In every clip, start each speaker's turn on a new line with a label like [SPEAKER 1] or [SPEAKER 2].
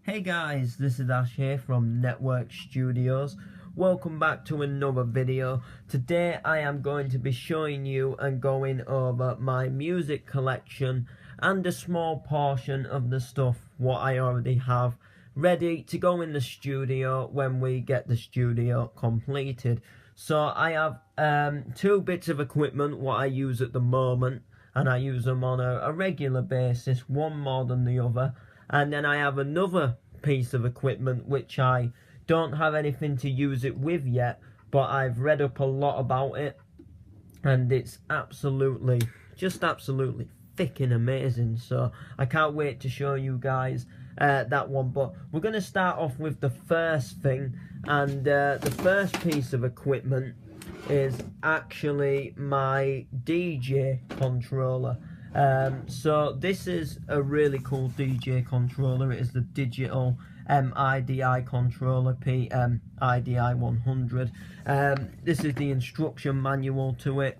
[SPEAKER 1] Hey guys, this is Ash here from Network Studios. Welcome back to another video. Today I am going to be showing you and going over my music collection and a small portion of the stuff what I already have ready to go in the studio when we get the studio completed. So I have two bits of equipment what I use at the moment, and I use them on a regular basis, one more than the other. And then I have another piece of equipment which I don't have anything to use it with yet, but I've read up a lot about it, and it's absolutely, just absolutely freaking amazing. So I can't wait to show you guys that one. But we're going to start off with the first thing, and the first piece of equipment is actually my DJ controller. So this is a really cool DJ controller. It is the digital IDI controller, PM-IDI 100. This is the instruction manual to it.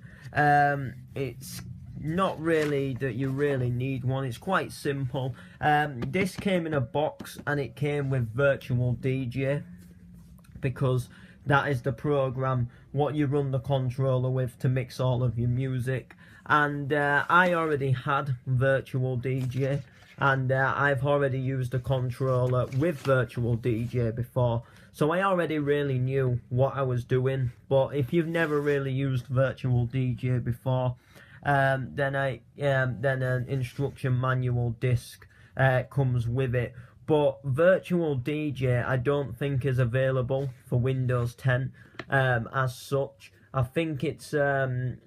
[SPEAKER 1] It's not really that you really need one, it's quite simple. This came in a box and it came with Virtual DJ, because that is the program what you run the controller with to mix all of your music. And I already had Virtual DJ, and I've already used a controller with Virtual DJ before, so I already really knew what I was doing. But if you've never really used Virtual DJ before, then an instruction manual disc comes with it. But Virtual DJ I don't think is available for Windows 10 as such. I think it's kind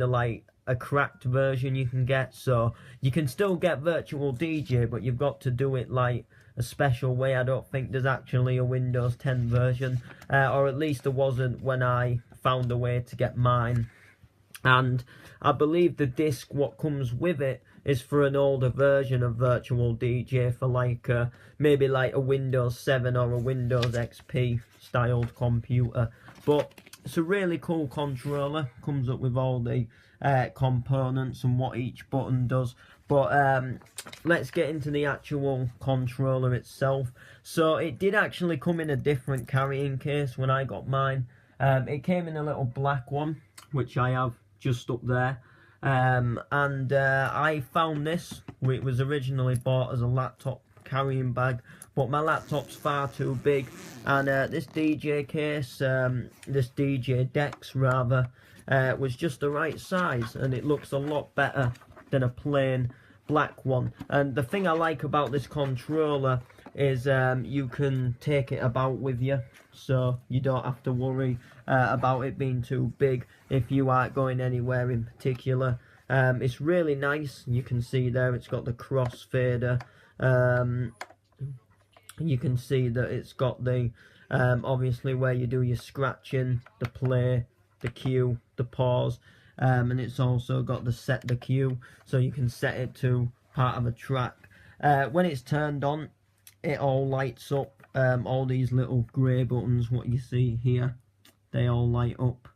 [SPEAKER 1] of like a cracked version you can get, so you can still get Virtual DJ, but you've got to do it like a special way. I don't think there's actually a Windows 10 version, or at least there wasn't when I found a way to get mine. And I believe the disc what comes with it is for an older version of Virtual DJ, for like maybe like a Windows 7 or a Windows XP styled computer. But it's a really cool controller, comes up with all the components and what each button does. But let's get into the actual controller itself. So it did actually come in a different carrying case when I got mine. It came in a little black one, which I have just up there. I found this. It was originally bought as a laptop carrying bag, but my laptop's far too big, and this DJ case, this DJ Dex rather, was just the right size, and it looks a lot better than a plain black one. And the thing I like about this controller is you can take it about with you, so you don't have to worry about it being too big if you aren't going anywhere in particular. It's really nice. You can see there it's got the crossfader. You can see that it's got the obviously where you do your scratching, the play, the cue, the pause, and it's also got the set the cue, so you can set it to part of a track. When it's turned on, it all lights up. All these little grey buttons what you see here, they all light up,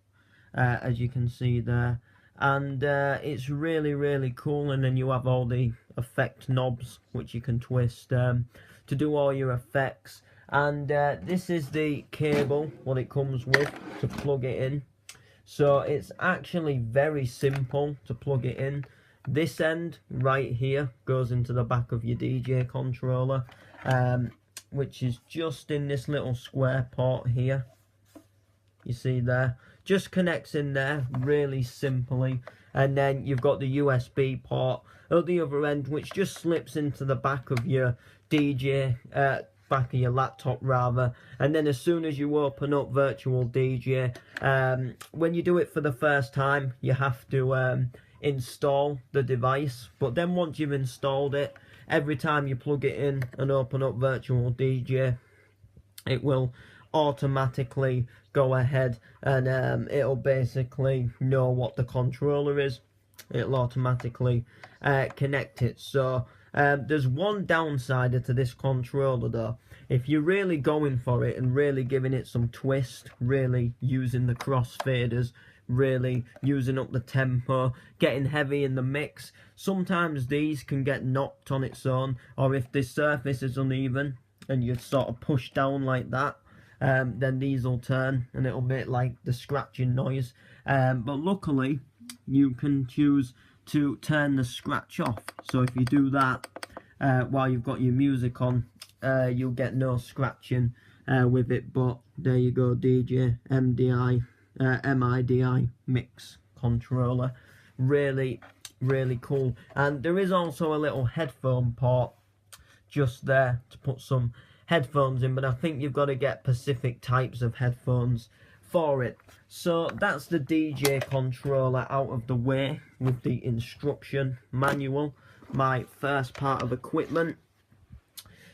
[SPEAKER 1] as you can see there. And it's really cool. And then you have all the effect knobs which you can twist to do all your effects. And this is the cable what it comes with to plug it in. So it's actually very simple to plug it in. This end right here goes into the back of your DJ controller, which is just in this little square port here. You see there, just connects in there really simply. And then you've got the USB port at the other end, which just slips into the back of your DJ, back of your laptop rather. And then as soon as you open up Virtual DJ, when you do it for the first time, you have to install the device. But then once you've installed it, every time you plug it in and open up Virtual DJ, it will automatically go ahead and it'll basically know what the controller is. It'll automatically connect it. So there's one downside to this controller though. If you're really going for it and really giving it some twist, really using the crossfaders, really using up the tempo, getting heavy in the mix, sometimes these can get knocked on its own, or if the surface is uneven, and you sort of push down like that, then these will turn and it'll make like the scratching noise. But luckily you can choose to turn the scratch off, so if you do that while you've got your music on, you'll get no scratching with it. But there you go, DJ MIDI mix controller. Really cool. And there is also a little headphone port just there to put some headphones in, but I think you've got to get specific types of headphones for it. So that's the DJ controller out of the way with the instruction manual, my first part of equipment.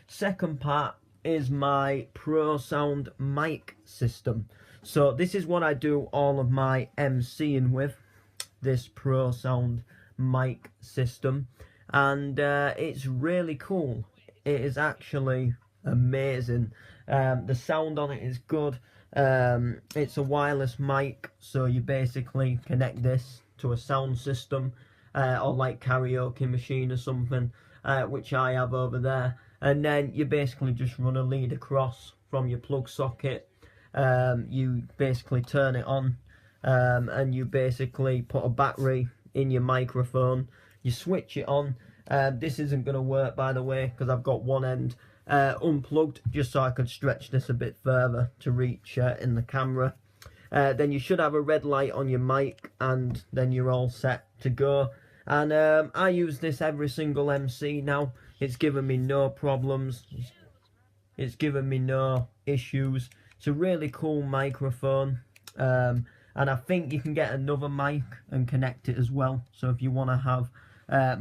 [SPEAKER 1] Second part is my Pro Sound mic system. So this is what I do all of my MCing with, this Pro Sound mic system, and it's really cool. It is actually amazing. The sound on it is good. It's a wireless mic, so you basically connect this to a sound system or like karaoke machine or something, which I have over there, and then you basically just run a lead across from your plug socket. You basically turn it on, and you basically put a battery in your microphone. You switch it on. This isn't going to work, by the way, because I've got one end unplugged, just so I could stretch this a bit further to reach in the camera. Then you should have a red light on your mic, and then you're all set to go. And I use this every single MC now. It's given me no problems. It's given me no issues. It's a really cool microphone. And I think you can get another mic and connect it as well. So if you want to have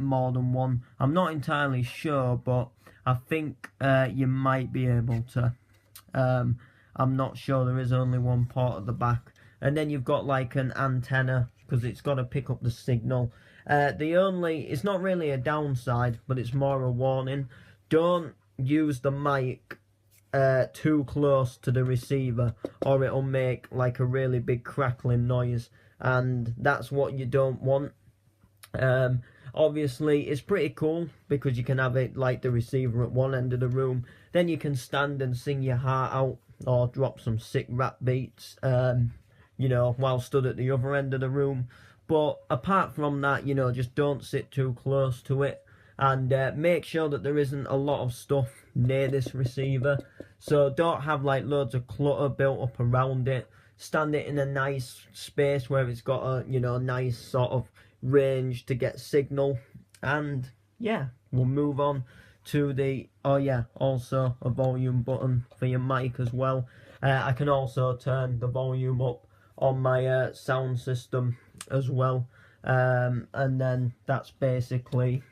[SPEAKER 1] more than one, I'm not entirely sure, but I think you might be able to. I'm not sure. There is only one port at the back, and then you've got like an antenna because it's got to pick up the signal. It's not really a downside, but it's more a warning. Don't use the mic too close to the receiver, or it'll make like a really big crackling noise, and that's what you don't want. Obviously it's pretty cool because you can have it like the receiver at one end of the room, then you can stand and sing your heart out or drop some sick rap beats, you know, while stood at the other end of the room. But apart from that, you know, just don't sit too close to it, and make sure that there isn't a lot of stuff near this receiver. So don't have like loads of clutter built up around it. Stand it in a nice space where it's got a, you know, nice sort of range to get signal. And yeah, we'll move on to the, oh yeah, also a volume button for your mic as well. I can also turn the volume up on my sound system as well. And then that's basically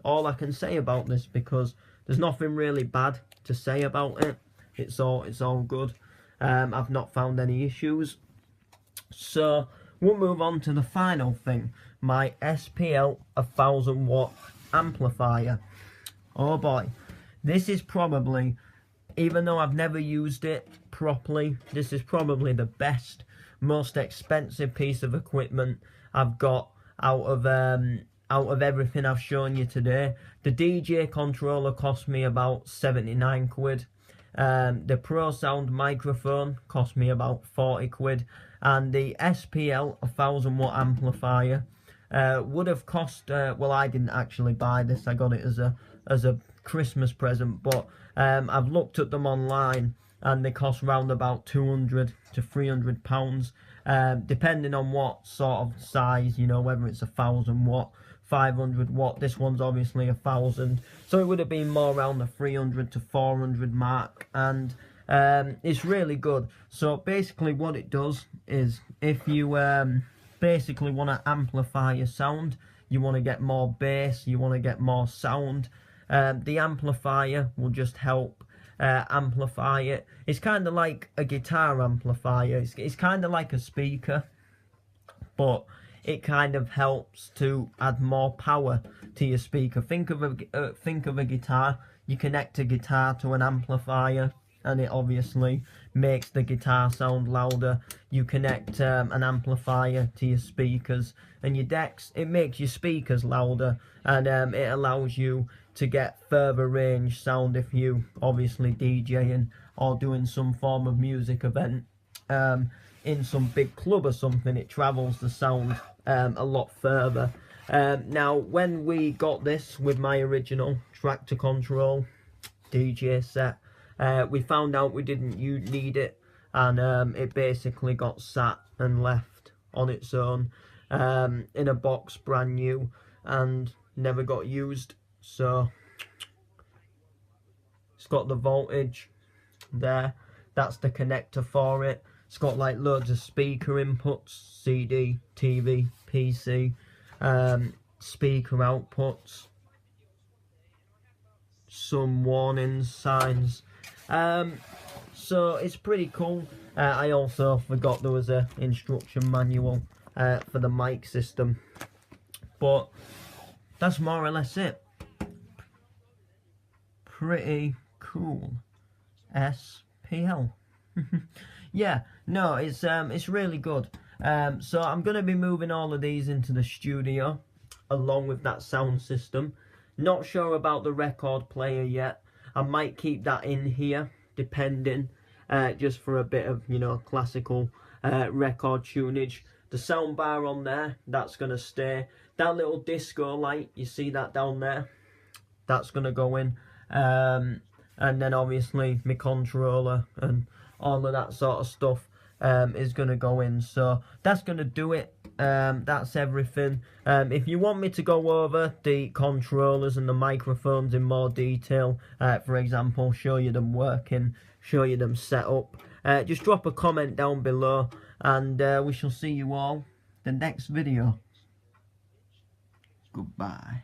[SPEAKER 1] all I can say about this, because there's nothing really bad to say about it. It's all good. I've not found any issues. So we'll move on to the final thing, my SPL 1000 watt amplifier. Oh boy, this is probably, even though I've never used it properly, this is probably the best, most expensive piece of equipment I've got out of everything I've shown you today. The DJ controller cost me about 79 quid. The Pro Sound microphone cost me about 40 quid. And the SPL 1000 watt amplifier would have cost, well, I didn't actually buy this, I got it as a Christmas present, but I've looked at them online and they cost round about 200 to 300 pounds, depending on what sort of size, you know, whether it's 1000 watt, 500 watt. This one's obviously 1000, so it would have been more around the 300 to 400 mark, and it's really good. So basically what it does is, if you basically want to amplify your sound, you want to get more bass, you want to get more sound, the amplifier will just help amplify it. It's kind of like a guitar amplifier. It's kind of like a speaker, but it kind of helps to add more power to your speaker. Think of a guitar. You connect a guitar to an amplifier, and it obviously makes the guitar sound louder. You connect an amplifier to your speakers and your decks, it makes your speakers louder, and it allows you to get further range sound if you obviously DJing or doing some form of music event in some big club or something. It travels the sound a lot further. Now when we got this with my original Traktor Kontrol DJ set, we found out we didn't need it, and it basically got sat and left on its own in a box brand new and never got used. So it's got the voltage there, that's the connector for it. It's got like loads of speaker inputs, CD, TV, PC, speaker outputs, some warning signs. So it's pretty cool. I also forgot there was a instruction manual for the mic system, but that's more or less it. Pretty cool. SPL. Yeah, no, it's really good. So I'm gonna be moving all of these into the studio along with that sound system. Not sure about the record player yet. I might keep that in here depending, just for a bit of, you know, classical record tunage. The sound bar on there, that's gonna stay. That little disco light, you see that down there, that's gonna go in. And then obviously my controller and all of that sort of stuff is gonna go in. So that's gonna do it. That's everything. If you want me to go over the controllers and the microphones in more detail, for example, show you them working, show you them set up, just drop a comment down below, and we shall see you all the next video. Goodbye.